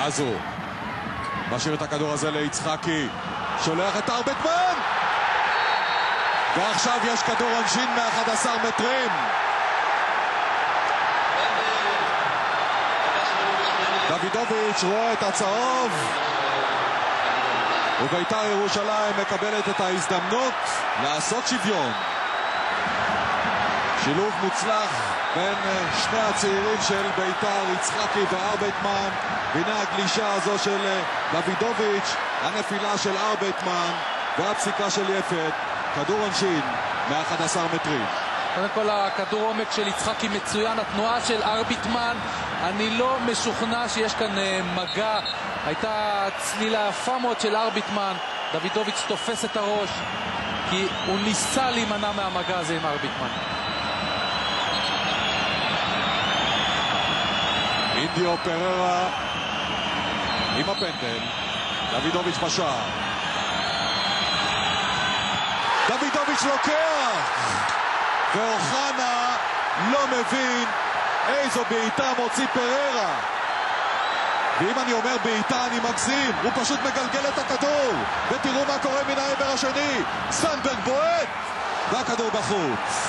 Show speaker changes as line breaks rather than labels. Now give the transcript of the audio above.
עזו משאיר את הכדור הזה ליצחקי, שולח את ארבטמן, ועכשיו יש כדור עונשין מ-11 מטרים. דוידוביץ' רואה את הצהוב, ובית"ר ירושלים מקבלת את ההזדמנות לעשות שוויון. שילוב מוצלח בין שני הצעירים של בית"ר, יצחקי וארבטמן. והנה הגלישה הזו של דוידוביץ', הנפילה של ארבטמן והפסיקה של יפת. כדור עונשין מ-11 מטרים.
קודם כל הכדור עומק של יצחקי מצוין, התנועה של ארבטמן, אני לא משוכנע שיש כאן מגע. הייתה צלילה יפה מאוד של ארבטמן. דוידוביץ' תופס את הראש כי הוא ניסה להימנע מהמגע הזה עם ארבטמן.
אינדיו פררה עם הפנדל, דוידוביץ' בשער. דוידוביץ' לוקח, ואוחנה לא מבין איזו בעיטה מוציא פררה. ואם אני אומר בעיטה אני מגזים, הוא פשוט מגלגל את הכדור. ותראו מה קורה מן העבר השני, סנדברג בועט והכדור בחוץ.